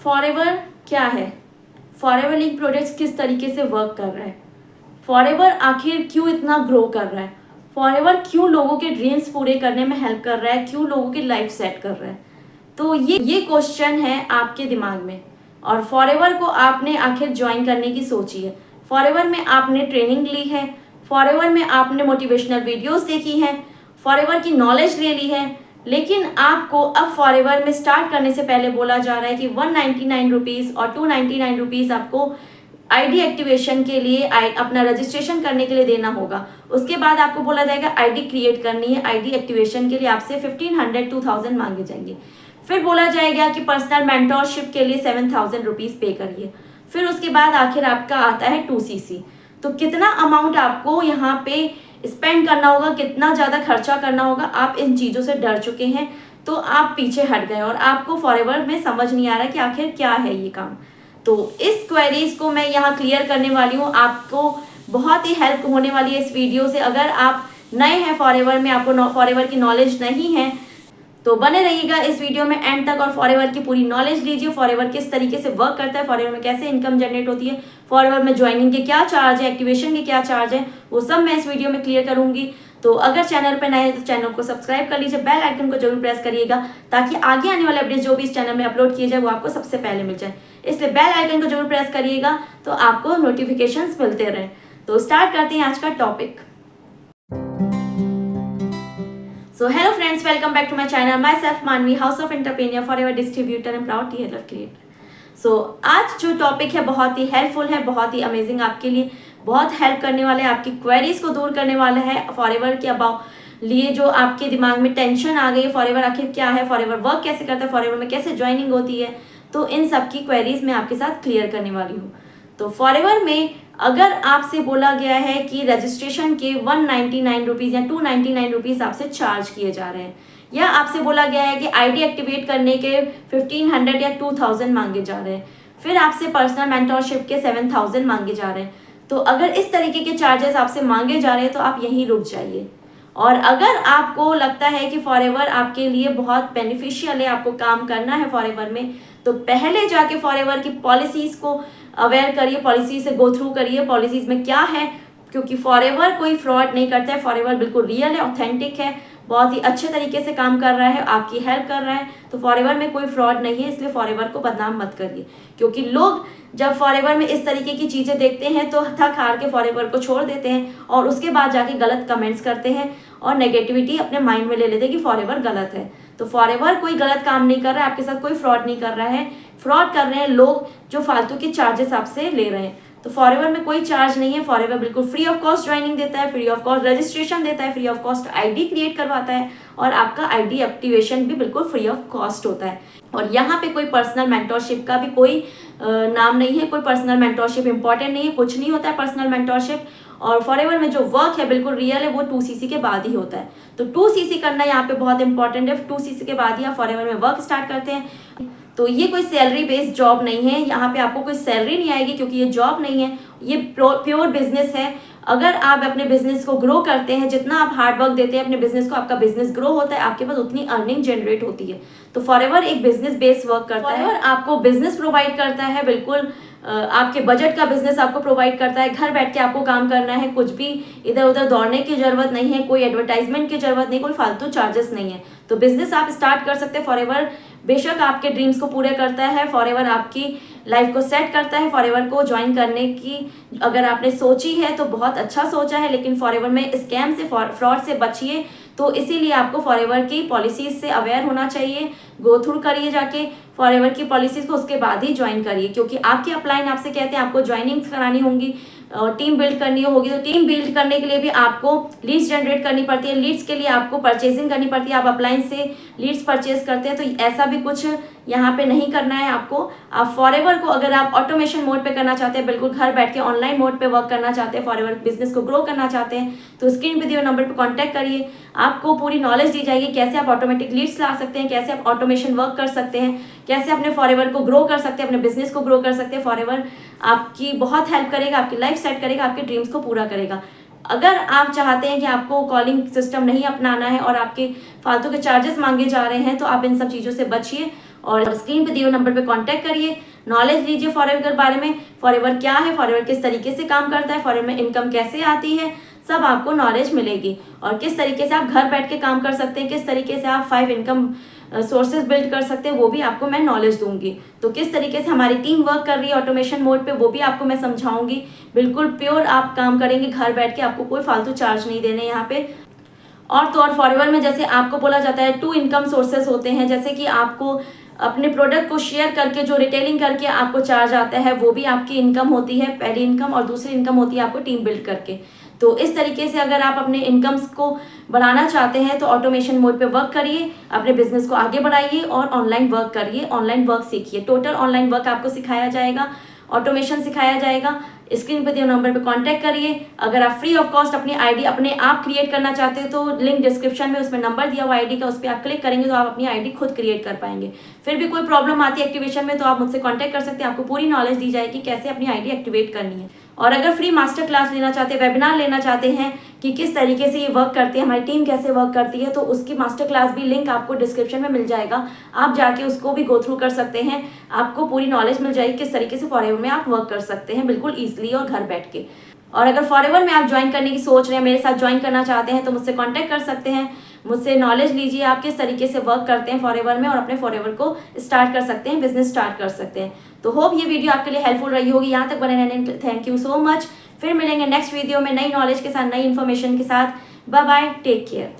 Forever क्या है, forever link projects किस तरीके से वर्क कर रहा है, फॉरएवर आखिर क्यों इतना ग्रो कर रहा है, फॉरएवर क्यों लोगों के ड्रीम्स पूरे करने में हेल्प कर रहा है, क्यों लोगों की लाइफ सेट कर रहा है। तो ये क्वेश्चन है आपके दिमाग में, और फॉरएवर को आपने आखिर ज्वाइन करने की सोची है। फॉरएवर में आपने ट्रेनिंग ली है, फॉरएवर में आपने मोटिवेशनल वीडियोस देखी हैं, फॉरएवर की नॉलेज ले ली है, लेकिन आपको अब फॉरएवर में स्टार्ट करने से पहले बोला जा रहा है कि 199 रुपीज़ और 299 रुपीज़ आपको आईडी एक्टिवेशन के लिए अपना रजिस्ट्रेशन करने के लिए देना होगा। उसके बाद आपको बोला जाएगा आईडी क्रिएट करनी है, आईडी एक्टिवेशन के लिए आपसे 1500 2000 मांगे जाएंगे। फिर बोला जाएगा कि पर्सनल मेंटोरशिप के लिए 7000 रुपीज़ पे करिए। फिर उसके बाद आखिर आपका आता है 2cc। तो कितना अमाउंट आपको यहाँ पे स्पेंड करना होगा, कितना ज़्यादा खर्चा करना होगा, आप इन चीज़ों से डर चुके हैं, तो आप पीछे हट गए और आपको फॉरएवर में समझ नहीं आ रहा कि आखिर क्या है ये काम। तो इस क्वेरीज को मैं यहाँ क्लियर करने वाली हूँ, आपको बहुत ही हेल्प होने वाली है इस वीडियो से। अगर आप नए हैं फॉरएवर में, आपको फॉरएवर की नॉलेज नहीं है, तो बने रहिएगा इस वीडियो में एंड तक और फॉरएवर की पूरी नॉलेज लीजिए। फॉरएवर किस तरीके से वर्क करता है, फॉरएवर में कैसे इनकम जनरेट होती है, फॉरएवर में ज्वाइनिंग के क्या चार्ज है, एक्टिवेशन के क्या चार्ज है, वो सब मैं इस वीडियो में क्लियर करूंगी। तो अगर चैनल पर नए हैं तो चैनल को सब्सक्राइब कर लीजिए, बेल आइकन को जरूर प्रेस करिएगा ताकि आगे आने वाले अपडेट जो भी इस चैनल में अपलोड किए जाए वो आपको सबसे पहले मिल जाए। इसलिए बेल आइकन को जरूर प्रेस करिएगा तो आपको नोटिफिकेशंस मिलते रहें। तो स्टार्ट करते हैं आज का topic. So hello friends, welcome back to my channel. Myself Manvi, House of Entrepreneur, Forever Distributor and Proud TLF Creator. So आज जो टॉपिक है बहुत ही हेल्पफुल है, बहुत ही अमेजिंग, आपके लिए बहुत हेल्प करने वाला है, आपकी क्वेरीज को दूर करने वाला है। फॉरएवर के अबाउट लिए जो आपके दिमाग में टेंशन आ गई है, फॉरएवर आखिर क्या है, फॉरएवर वर्क कैसे करता है, फॉरएवर में कैसे ज्वाइनिंग होती है, तो इन सब की क्वेरीज मैं आपके साथ क्लियर करने वाली हूँ। तो फॉरएवर में अगर आपसे बोला गया है कि रजिस्ट्रेशन के 199 रुपीज़ या 299 रुपीज़ आपसे चार्ज किए जा रहे हैं, या आपसे बोला गया है कि आईडी एक्टिवेट करने के 1500 या 2000 मांगे जा रहे हैं, फिर आपसे पर्सनल मेंटोरशिप के 7000 मांगे जा रहे हैं, तो अगर इस तरीके के चार्जेस आपसे मांगे जा रहे हैं तो आप यहीं रुक जाइए। और अगर आपको लगता है कि फॉरएवर आपके लिए बहुत बेनिफिशियल है, आपको काम करना है फॉरएवर में, तो पहले जाके फॉरएवर की पॉलिसीज़ को अवेयर करिए, पॉलिसी से गो थ्रू करिए, पॉलिसीज़ में क्या है, क्योंकि फॉरएवर कोई फ्रॉड नहीं करता है। फॉरएवर बिल्कुल रियल है, ऑथेंटिक है, बहुत ही अच्छे तरीके से काम कर रहा है, आपकी हेल्प कर रहा है। तो फॉरएवर में कोई फ्रॉड नहीं है, इसलिए फॉरएवर को बदनाम मत करिए, क्योंकि लोग जब फॉरएवर में इस तरीके की चीज़ें देखते हैं तो थक हार के फॉरएवर को छोड़ देते हैं और उसके बाद जाके गलत कमेंट्स करते हैं और नेगेटिविटी अपने माइंड में ले लेते हैं कि फॉरएवर गलत है। तो फॉरएवर कोई गलत काम नहीं कर रहा है, आपके साथ कोई फ्रॉड नहीं कर रहा है। फ्रॉड कर रहे हैं लोग जो फालतू के चार्जेस आपसे ले रहे हैं। तो फॉरएवर में कोई चार्ज नहीं है, फॉरएवर बिल्कुल फ्री ऑफ कॉस्ट ज्वाइनिंग देता है, फ्री ऑफ कॉस्ट रजिस्ट्रेशन देता है, free of cost ID create करवाता है और आपका आईडी एक्टिवेशन भी बिल्कुल फ्री ऑफ कॉस्ट होता है। और यहाँ पे कोई पर्सनल मेंटोरशिप का भी कोई नाम नहीं है, कोई पर्सनल मेंटोरशिप इंपॉर्टेंट नहीं है, कुछ नहीं होता है पर्सनल मेंटोरशिप। और फॉरएवर में जो वर्क है बिल्कुल रियल है, वो 2cc के बाद ही होता है। तो 2cc करना यहाँ पे बहुत इंपॉर्टेंट है, 2cc के बाद ही आप फॉरएवर में वर्क स्टार्ट करते हैं। तो ये कोई सैलरी बेस्ड जॉब नहीं है, यहाँ पे आपको कोई सैलरी नहीं आएगी क्योंकि ये जॉब नहीं है, ये प्योर बिजनेस है। अगर आप अपने बिजनेस को ग्रो करते हैं, जितना आप हार्ड वर्क देते हैं अपने बिजनेस को, आपका बिजनेस ग्रो होता है, आपके पास उतनी अर्निंग जनरेट होती है। तो फॉरएवर एक बिजनेस बेस्ड वर्क करता है और आपको बिजनेस प्रोवाइड करता है, बिल्कुल आपके बजट का बिजनेस आपको प्रोवाइड करता है। घर बैठ के आपको काम करना है, कुछ भी इधर उधर दौड़ने की जरूरत नहीं है, कोई एडवर्टाइजमेंट की जरूरत नहीं, कोई फालतू चार्जेस नहीं है। तो बिजनेस आप स्टार्ट कर सकते हैं। फॉरएवर बेशक आपके ड्रीम्स को पूरे करता है, फॉरएवर आपकी लाइफ को सेट करता है। फॉरएवर को ज्वाइन करने की अगर आपने सोची है तो बहुत अच्छा सोचा है, लेकिन फॉरएवर में स्कैम से फ्रॉड से बचिए। तो इसीलिए आपको फॉरएवर की पॉलिसीज से अवेयर होना चाहिए, गो थ्रू करिए जाके फॉरएवर की पॉलिसीज को, उसके बाद ही ज्वाइन करिए। क्योंकि आपके अपलाइन आपसे कहते हैं आपको ज्वाइनिंग्स करानी होंगी, टीम बिल्ड करनी होगी, तो टीम बिल्ड करने के लिए भी आपको लीड्स जनरेट करनी पड़ती है, लीड्स के लिए आपको परचेजिंग करनी पड़ती है। आप अपलाइन से लीड्स परचेज करते हैं, तो ऐसा भी कुछ यहाँ पे नहीं करना है आपको। आप फॉरएवर को अगर आप ऑटोमेशन मोड पे करना चाहते हैं, बिल्कुल घर बैठ के ऑनलाइन मोड पे वर्क करना चाहते हैं, फॉरएवर बिजनेस को ग्रो करना चाहते हैं, तो स्क्रीन पे दिए नंबर पे कांटेक्ट करिए। आपको पूरी नॉलेज दी जाएगी कैसे आप ऑटोमेटिक लीड्स ला सकते हैं, कैसे आप ऑटोमेशन वर्क कर सकते हैं, कैसे अपने फॉरएवर को ग्रो कर सकते हैं, अपने बिजनेस को ग्रो कर सकते हैं। फॉरएवर आपकी बहुत हेल्प करेगा, आपकी लाइफ सेट करेगा, आपके ड्रीम्स को पूरा करेगा। अगर आप चाहते हैं कि आपको कॉलिंग सिस्टम नहीं अपनाना है और आपके फालतू के चार्जेस मांगे जा रहे हैं, तो आप इन सब चीज़ों से बचिए और स्क्रीन पे दिए हुए नंबर पे कांटेक्ट करिए, नॉलेज लीजिए फॉरएवर के बारे में। फॉरएवर क्या है, फॉरएवर किस तरीके से काम करता है, फॉरएवर में इनकम कैसे आती है, सब आपको नॉलेज मिलेगी। और किस तरीके से आप घर बैठ के काम कर सकते हैं, किस तरीके से आप 5 इनकम सोर्सेज बिल्ड कर सकते हैं, वो भी आपको मैं नॉलेज दूंगी। तो किस तरीके से हमारी टीम वर्क कर रही है ऑटोमेशन मोड पे, वो भी आपको मैं समझाऊंगी। बिल्कुल प्योर आप काम करेंगे घर बैठ के, आपको कोई फालतू चार्ज नहीं देने यहाँ पे। और तो और फॉरएवर में जैसे आपको बोला जाता है 2 इनकम सोर्सेज होते हैं, जैसे कि आपको अपने प्रोडक्ट को शेयर करके जो रिटेलिंग करके आपको चार्ज आता है, वो भी आपकी इनकम होती है, पहली इनकम। और दूसरी इनकम होती है आपको टीम बिल्ड करके। तो इस तरीके से अगर आप अपने इनकम्स को बढ़ाना चाहते हैं तो ऑटोमेशन मोड पे वर्क करिए, अपने बिजनेस को आगे बढ़ाइए और ऑनलाइन वर्क करिए, ऑनलाइन वर्क सीखिए। टोटल ऑनलाइन वर्क आपको सिखाया जाएगा, ऑटोमेशन सिखाया जाएगा। स्क्रीन पे दिए नंबर पे कांटेक्ट करिए। अगर आप फ्री ऑफ कॉस्ट अपनी आईडी अपने आप क्रिएट करना चाहते हैं तो लिंक डिस्क्रिप्शन में, उसमें नंबर दिया हुआ आईडी का, उस पर आप क्लिक करेंगे तो आप अपनी आईडी खुद क्रिएट कर पाएंगे। फिर भी कोई प्रॉब्लम आती है एक्टिवेशन में तो आप मुझसे कांटेक्ट कर सकते हैं, आपको पूरी नॉलेज दी जाएगी कैसे अपनी आईडी एक्टिवेट करनी है। और अगर फ्री मास्टर क्लास लेना चाहते हैं, वेबिनार लेना चाहते हैं कि किस तरीके से ये वर्क करती है, हमारी टीम कैसे वर्क करती है, तो उसकी मास्टर क्लास भी लिंक आपको डिस्क्रिप्शन में मिल जाएगा। आप जाके उसको भी गो थ्रू कर सकते हैं, आपको पूरी नॉलेज मिल जाएगी किस तरीके से फॉरएवर में आप वर्क कर सकते हैं बिल्कुल ईजिली और घर बैठ के। और अगर फॉरएवर में आप ज्वाइन करने की सोच रहे हैं, मेरे साथ ज्वाइन करना चाहते हैं, तो मुझसे कॉन्टैक्ट कर सकते हैं। मुझसे नॉलेज लीजिए आप किस तरीके से वर्क करते हैं फॉरएवर में, और अपने फॉरएवर को स्टार्ट कर सकते हैं, बिजनेस स्टार्ट कर सकते हैं। तो होप ये वीडियो आपके लिए हेल्पफुल रही होगी। यहाँ तक बने रहने थैंक यू सो मच। फिर मिलेंगे नेक्स्ट वीडियो में नई नॉलेज के साथ, नई इन्फॉर्मेशन के साथ। Bye bye, take care.